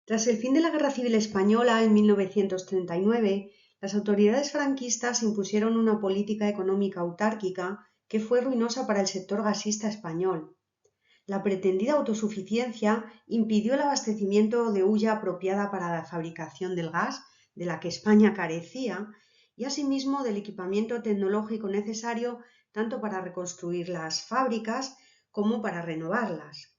Tras el fin de la Guerra Civil Española en 1939, las autoridades franquistas impusieron una política económica autárquica que fue ruinosa para el sector gasista español. La pretendida autosuficiencia impidió el abastecimiento de hulla apropiada para la fabricación del gas, de la que España carecía, y asimismo del equipamiento tecnológico necesario tanto para reconstruir las fábricas como para renovarlas.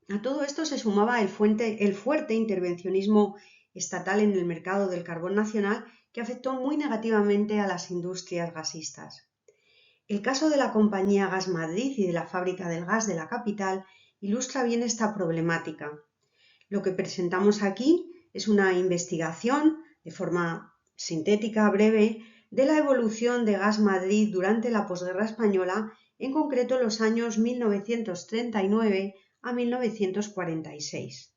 A todo esto se sumaba el fuerte intervencionismo estatal en el mercado del carbón nacional que afectó muy negativamente a las industrias gasistas. El caso de la compañía Gas Madrid y de la fábrica del gas de la capital ilustra bien esta problemática. Lo que presentamos aquí es una investigación de forma sintética, breve, de la evolución de Gas Madrid durante la posguerra española, en concreto los años 1939 a 1946.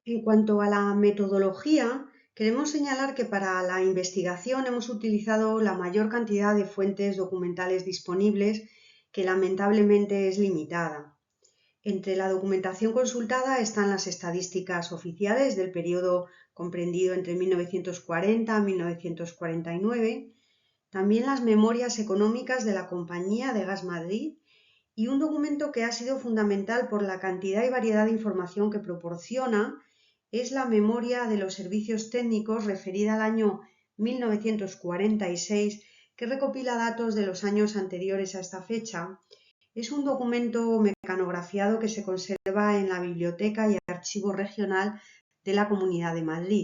En cuanto a la metodología, queremos señalar que para la investigación hemos utilizado la mayor cantidad de fuentes documentales disponibles, que lamentablemente es limitada. Entre la documentación consultada están las estadísticas oficiales del periodo comprendido entre 1940 a 1949, también las memorias económicas de la Compañía de Gas Madrid y un documento que ha sido fundamental por la cantidad y variedad de información que proporciona es la memoria de los servicios técnicos referida al año 1946, que recopila datos de los años anteriores a esta fecha. Es un documento mecanografiado que se conserva en la Biblioteca y Archivo Regional de la Comunidad de Madrid.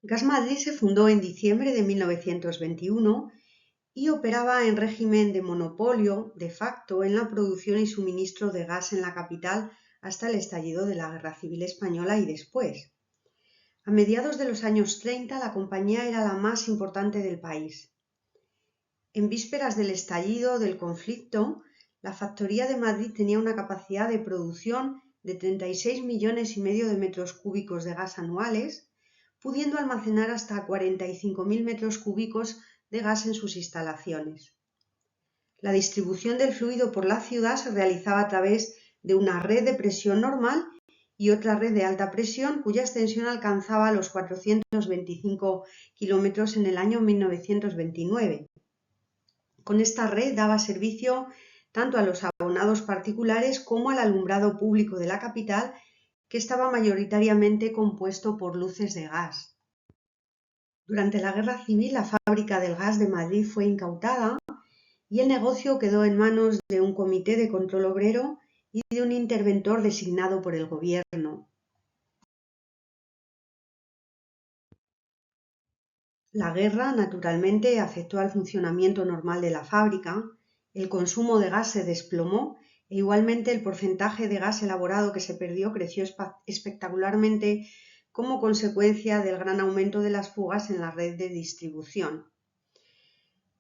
Gas Madrid se fundó en diciembre de 1921 y operaba en régimen de monopolio de facto en la producción y suministro de gas en la capital hasta el estallido de la Guerra Civil Española y después. A mediados de los años 30 la compañía era la más importante del país. En vísperas del estallido del conflicto, la factoría de Madrid tenía una capacidad de producción de 36,5 millones de metros cúbicos de gas anuales, pudiendo almacenar hasta 45.000 metros cúbicos de gas en sus instalaciones. La distribución del fluido por la ciudad se realizaba a través de una red de presión normal y otra red de alta presión cuya extensión alcanzaba los 425 kilómetros en el año 1929. Con esta red daba servicio tanto a los abonados particulares como al alumbrado público de la capital, que estaba mayoritariamente compuesto por luces de gas. Durante la Guerra Civil, la fábrica del gas de Madrid fue incautada y el negocio quedó en manos de un comité de control obrero y de un interventor designado por el gobierno. La guerra, naturalmente, afectó al funcionamiento normal de la fábrica, el consumo de gas se desplomó e igualmente el porcentaje de gas elaborado que se perdió creció espectacularmente como consecuencia del gran aumento de las fugas en la red de distribución.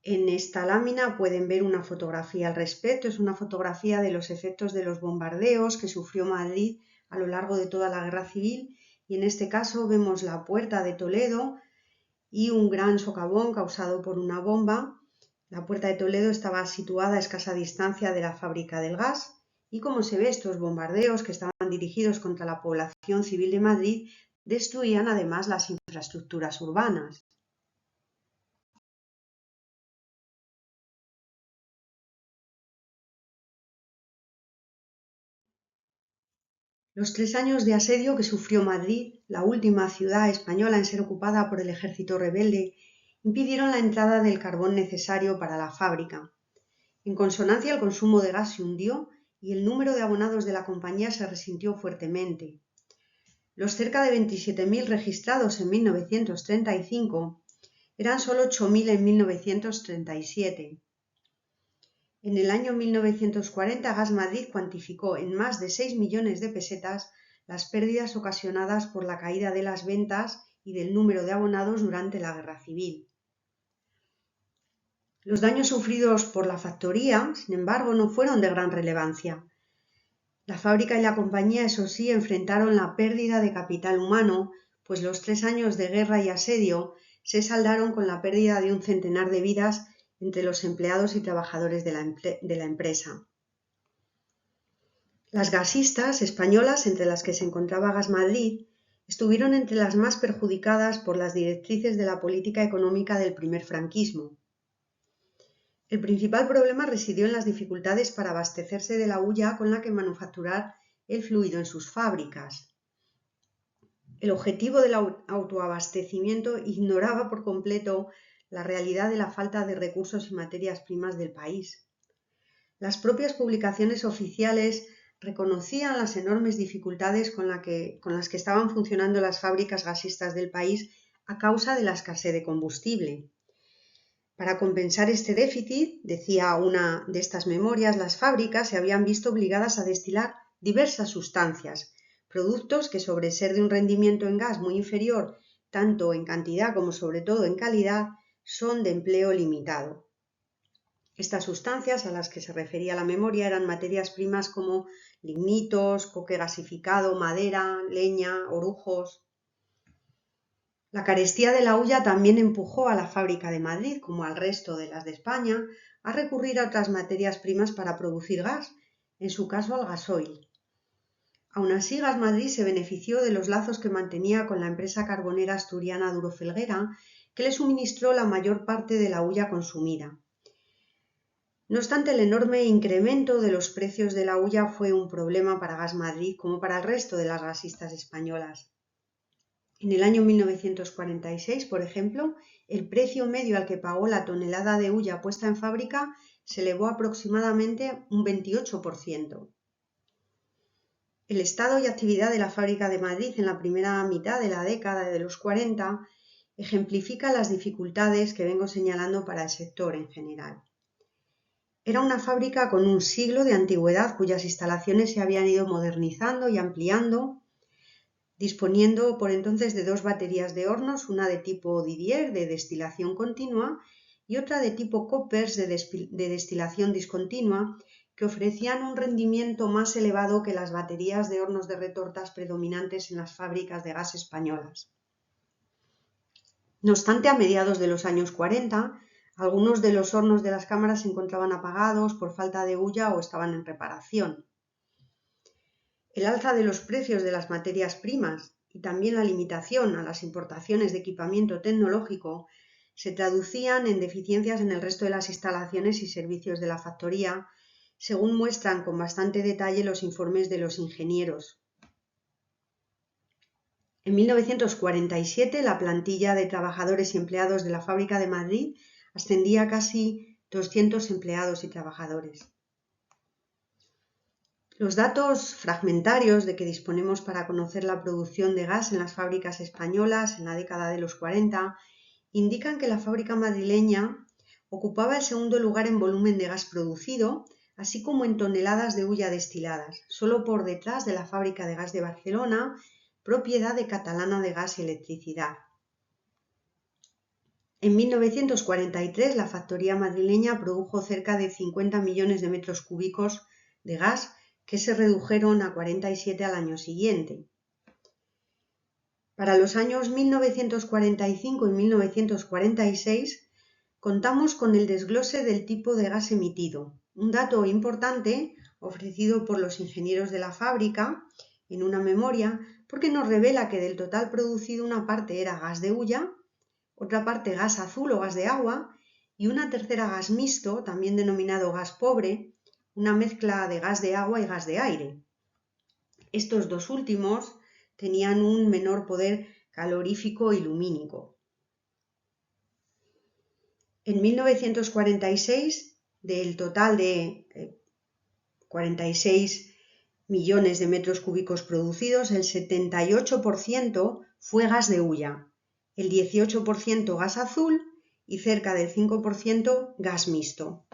En esta lámina pueden ver una fotografía al respecto, es una fotografía de los efectos de los bombardeos que sufrió Madrid a lo largo de toda la Guerra Civil, y en este caso vemos la Puerta de Toledo y un gran socavón causado por una bomba. La Puerta de Toledo estaba situada a escasa distancia de la fábrica del gas y, como se ve, estos bombardeos que estaban dirigidos contra la población civil de Madrid destruían además las infraestructuras urbanas. Los 3 años de asedio que sufrió Madrid, la última ciudad española en ser ocupada por el ejército rebelde, impidieron la entrada del carbón necesario para la fábrica. En consonancia, el consumo de gas se hundió y el número de abonados de la compañía se resintió fuertemente. Los cerca de 27.000 registrados en 1935 eran solo 8.000 en 1937. En el año 1940, Gas Madrid cuantificó en más de 6 millones de pesetas las pérdidas ocasionadas por la caída de las ventas y del número de abonados durante la Guerra Civil. Los daños sufridos por la factoría, sin embargo, no fueron de gran relevancia. La fábrica y la compañía, eso sí, enfrentaron la pérdida de capital humano, pues los 3 años de guerra y asedio se saldaron con la pérdida de un centenar de vidas entre los empleados y trabajadores de la empresa. Las gasistas españolas, entre las que se encontraba Gas Madrid, estuvieron entre las más perjudicadas por las directrices de la política económica del primer franquismo. El principal problema residió en las dificultades para abastecerse de la hulla con la que manufacturar el fluido en sus fábricas. El objetivo del autoabastecimiento ignoraba por completo la realidad de la falta de recursos y materias primas del país. Las propias publicaciones oficiales reconocían las enormes dificultades con las que estaban funcionando las fábricas gasistas del país a causa de la escasez de combustible. Para compensar este déficit, decía una de estas memorias, las fábricas se habían visto obligadas a destilar diversas sustancias, productos que sobre ser de un rendimiento en gas muy inferior, tanto en cantidad como sobre todo en calidad, son de empleo limitado. Estas sustancias a las que se refería la memoria eran materias primas como lignitos, coque gasificado, madera, leña, orujos. La carestía de la hulla también empujó a la fábrica de Madrid, como al resto de las de España, a recurrir a otras materias primas para producir gas, en su caso al gasoil. Aún así, Gas Madrid se benefició de los lazos que mantenía con la empresa carbonera asturiana Duro Felguera, que le suministró la mayor parte de la hulla consumida. No obstante, el enorme incremento de los precios de la hulla fue un problema para Gas Madrid como para el resto de las gasistas españolas. En el año 1946, por ejemplo, el precio medio al que pagó la tonelada de hulla puesta en fábrica se elevó aproximadamente un 28%. El estado y actividad de la fábrica de Madrid en la primera mitad de la década de los 40 ejemplifica las dificultades que vengo señalando para el sector en general. Era una fábrica con un siglo de antigüedad cuyas instalaciones se habían ido modernizando y ampliando, disponiendo por entonces de dos baterías de hornos, una de tipo Didier de destilación continua y otra de tipo Koppers de destilación discontinua, que ofrecían un rendimiento más elevado que las baterías de hornos de retortas predominantes en las fábricas de gas españolas. No obstante, a mediados de los años 40, algunos de los hornos de las cámaras se encontraban apagados por falta de hulla o estaban en reparación. El alza de los precios de las materias primas y también la limitación a las importaciones de equipamiento tecnológico se traducían en deficiencias en el resto de las instalaciones y servicios de la factoría, según muestran con bastante detalle los informes de los ingenieros. En 1947, la plantilla de trabajadores y empleados de la fábrica de Madrid ascendía a casi 200 empleados y trabajadores. Los datos fragmentarios de que disponemos para conocer la producción de gas en las fábricas españolas en la década de los 40 indican que la fábrica madrileña ocupaba el segundo lugar en volumen de gas producido, así como en toneladas de hulla destiladas, solo por detrás de la fábrica de gas de Barcelona, propiedad de Catalana de Gas y Electricidad. En 1943, la factoría madrileña produjo cerca de 50 millones de metros cúbicos de gas, que se redujeron a 47 al año siguiente. Para los años 1945 y 1946 contamos con el desglose del tipo de gas emitido, un dato importante ofrecido por los ingenieros de la fábrica en una memoria, porque nos revela que del total producido una parte era gas de hulla, otra parte gas azul o gas de agua y una tercera gas mixto, también denominado gas pobre, una mezcla de gas de agua y gas de aire. Estos dos últimos tenían un menor poder calorífico y lumínico. En 1946, del total de 46 millones de metros cúbicos producidos, el 78% fue gas de hulla, el 18% gas azul y cerca del 5% gas mixto.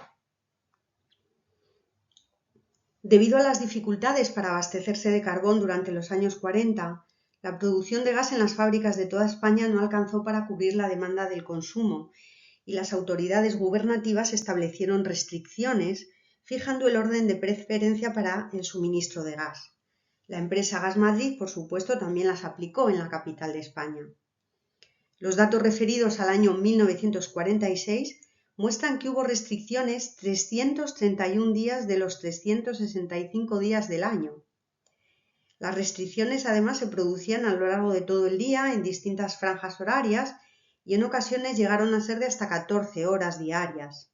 Debido a las dificultades para abastecerse de carbón durante los años 40, la producción de gas en las fábricas de toda España no alcanzó para cubrir la demanda del consumo y las autoridades gubernativas establecieron restricciones, fijando el orden de preferencia para el suministro de gas. La empresa Gas Madrid, por supuesto, también las aplicó en la capital de España. Los datos referidos al año 1946 muestran que hubo restricciones 331 días de los 365 días del año. Las restricciones además se producían a lo largo de todo el día en distintas franjas horarias y en ocasiones llegaron a ser de hasta 14 horas diarias.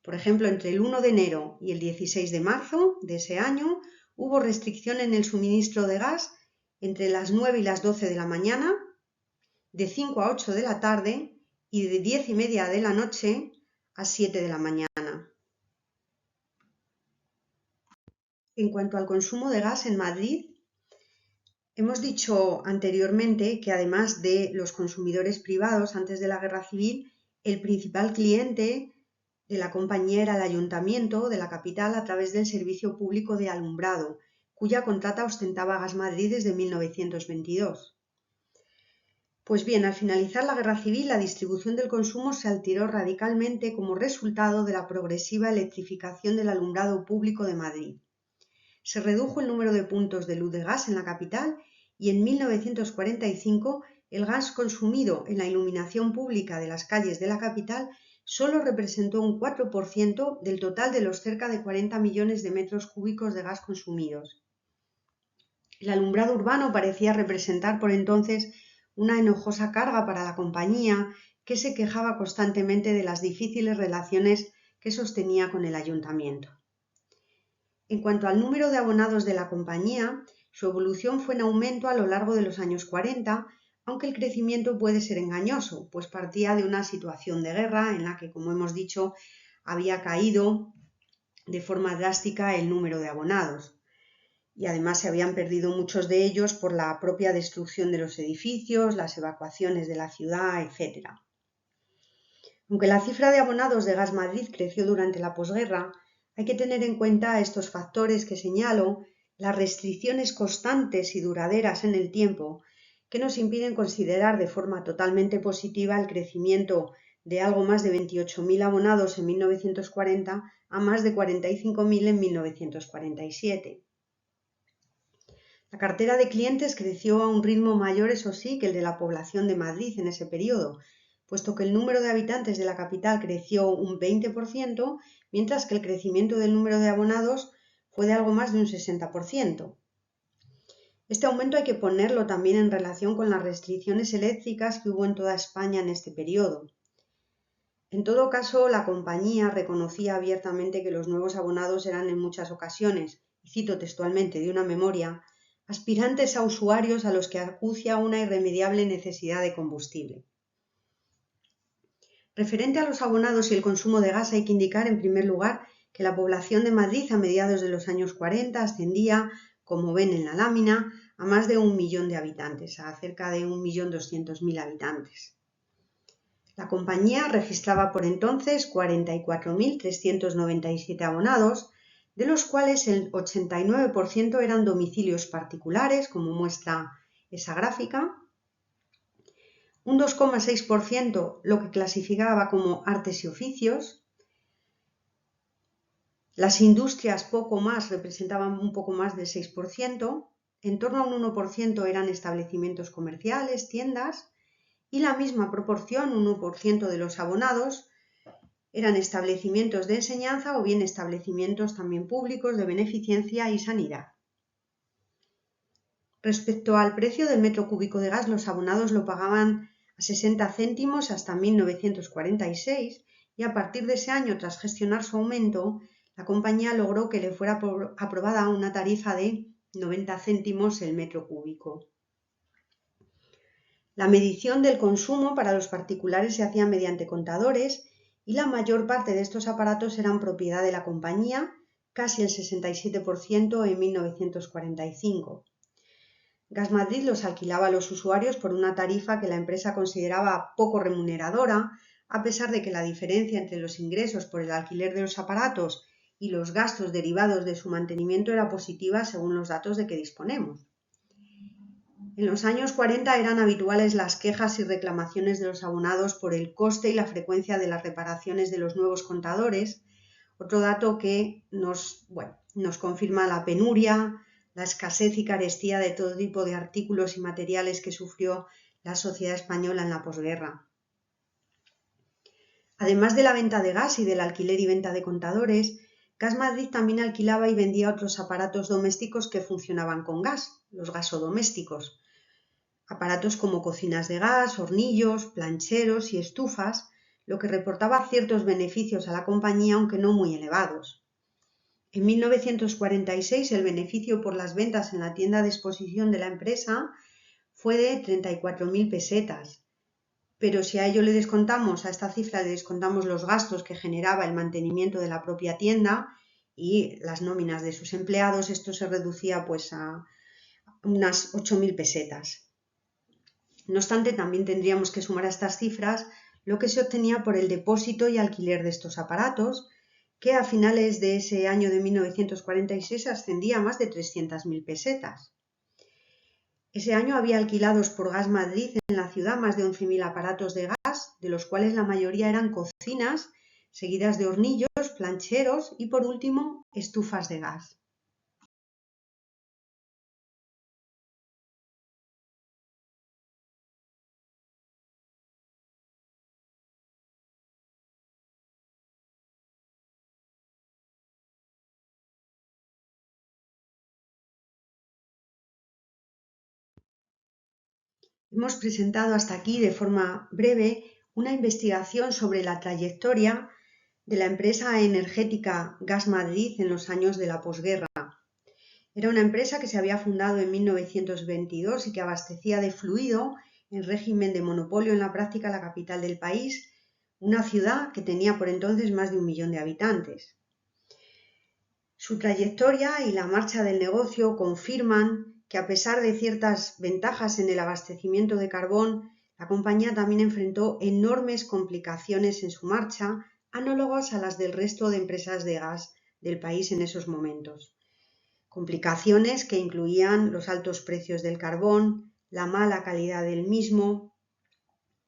Por ejemplo, entre el 1 de enero y el 16 de marzo de ese año hubo restricción en el suministro de gas entre las 9 y las 12 de la mañana, de 5 a 8 de la tarde y de 10 y media de la noche a 7 de la mañana. En cuanto al consumo de gas en Madrid, hemos dicho anteriormente que además de los consumidores privados antes de la Guerra Civil, el principal cliente de la compañía era el ayuntamiento de la capital a través del servicio público de alumbrado, cuya contrata ostentaba Gas Madrid desde 1922. Pues bien, al finalizar la Guerra Civil, la distribución del consumo se alteró radicalmente como resultado de la progresiva electrificación del alumbrado público de Madrid. Se redujo el número de puntos de luz de gas en la capital y en 1945 el gas consumido en la iluminación pública de las calles de la capital solo representó un 4% del total de los cerca de 40 millones de metros cúbicos de gas consumidos. El alumbrado urbano parecía representar por entonces una enojosa carga para la compañía, que se quejaba constantemente de las difíciles relaciones que sostenía con el ayuntamiento. En cuanto al número de abonados de la compañía, su evolución fue en aumento a lo largo de los años 40, aunque el crecimiento puede ser engañoso, pues partía de una situación de guerra en la que, como hemos dicho, había caído de forma drástica el número de abonados. Y además se habían perdido muchos de ellos por la propia destrucción de los edificios, las evacuaciones de la ciudad, etc. Aunque la cifra de abonados de Gas Madrid creció durante la posguerra, hay que tener en cuenta estos factores que señalo, las restricciones constantes y duraderas en el tiempo, que nos impiden considerar de forma totalmente positiva el crecimiento de algo más de 28.000 abonados en 1940 a más de 45.000 en 1947. La cartera de clientes creció a un ritmo mayor, eso sí, que el de la población de Madrid en ese periodo, puesto que el número de habitantes de la capital creció un 20%, mientras que el crecimiento del número de abonados fue de algo más de un 60%. Este aumento hay que ponerlo también en relación con las restricciones eléctricas que hubo en toda España en este periodo. En todo caso, la compañía reconocía abiertamente que los nuevos abonados eran en muchas ocasiones, y cito textualmente de una memoria, aspirantes a usuarios a los que acucia una irremediable necesidad de combustible. Referente a los abonados y el consumo de gas, hay que indicar en primer lugar que la población de Madrid a mediados de los años 40 ascendía, como ven en la lámina, a más de 1 millón de habitantes, a cerca de 1.200.000 habitantes. La compañía registraba por entonces 44.397 abonados, de los cuales el 89% eran domicilios particulares, como muestra esa gráfica, un 2,6% lo que clasificaba como artes y oficios, las industrias poco más representaban un poco más del 6%, en torno a un 1% eran establecimientos comerciales, tiendas, y la misma proporción, un 1% de los abonados, eran establecimientos de enseñanza o bien establecimientos también públicos de beneficencia y sanidad. Respecto al precio del metro cúbico de gas, los abonados lo pagaban a 60 céntimos hasta 1946 y a partir de ese año, tras gestionar su aumento, la compañía logró que le fuera aprobada una tarifa de 90 céntimos el metro cúbico. La medición del consumo para los particulares se hacía mediante contadores y la mayor parte de estos aparatos eran propiedad de la compañía, casi el 67% en 1945. Gas Madrid los alquilaba a los usuarios por una tarifa que la empresa consideraba poco remuneradora, a pesar de que la diferencia entre los ingresos por el alquiler de los aparatos y los gastos derivados de su mantenimiento era positiva según los datos de que disponemos. En los años 40 eran habituales las quejas y reclamaciones de los abonados por el coste y la frecuencia de las reparaciones de los nuevos contadores, otro dato que nos confirma la penuria, la escasez y carestía de todo tipo de artículos y materiales que sufrió la sociedad española en la posguerra. Además de la venta de gas y del alquiler y venta de contadores, Gas Madrid también alquilaba y vendía otros aparatos domésticos que funcionaban con gas, los gasodomésticos. Aparatos como cocinas de gas, hornillos, plancheros y estufas, lo que reportaba ciertos beneficios a la compañía, aunque no muy elevados. En 1946 el beneficio por las ventas en la tienda de exposición de la empresa fue de 34.000 pesetas. Pero si a ello le descontamos, a esta cifra le descontamos los gastos que generaba el mantenimiento de la propia tienda y las nóminas de sus empleados, esto se reducía pues a unas 8.000 pesetas. No obstante, también tendríamos que sumar a estas cifras lo que se obtenía por el depósito y alquiler de estos aparatos, que a finales de ese año de 1946 ascendía a más de 300.000 pesetas. Ese año había alquilados por Gas Madrid en la ciudad más de 11.000 aparatos de gas, de los cuales la mayoría eran cocinas, seguidas de hornillos, plancheros y, por último, estufas de gas. Hemos presentado hasta aquí de forma breve una investigación sobre la trayectoria de la empresa energética Gas Madrid en los años de la posguerra. Era una empresa que se había fundado en 1922 y que abastecía de fluido en régimen de monopolio en la práctica la capital del país, una ciudad que tenía por entonces más de 1 millón de habitantes. Su trayectoria y la marcha del negocio confirman que, a pesar de ciertas ventajas en el abastecimiento de carbón, la compañía también enfrentó enormes complicaciones en su marcha, análogas a las del resto de empresas de gas del país en esos momentos. Complicaciones que incluían los altos precios del carbón, la mala calidad del mismo,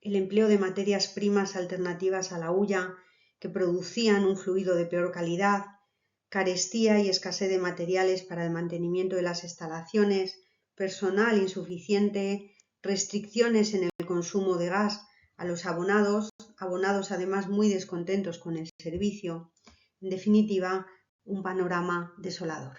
el empleo de materias primas alternativas a la hulla que producían un fluido de peor calidad, carestía y escasez de materiales para el mantenimiento de las instalaciones, personal insuficiente, restricciones en el consumo de gas a los abonados además muy descontentos con el servicio. En definitiva, un panorama desolador.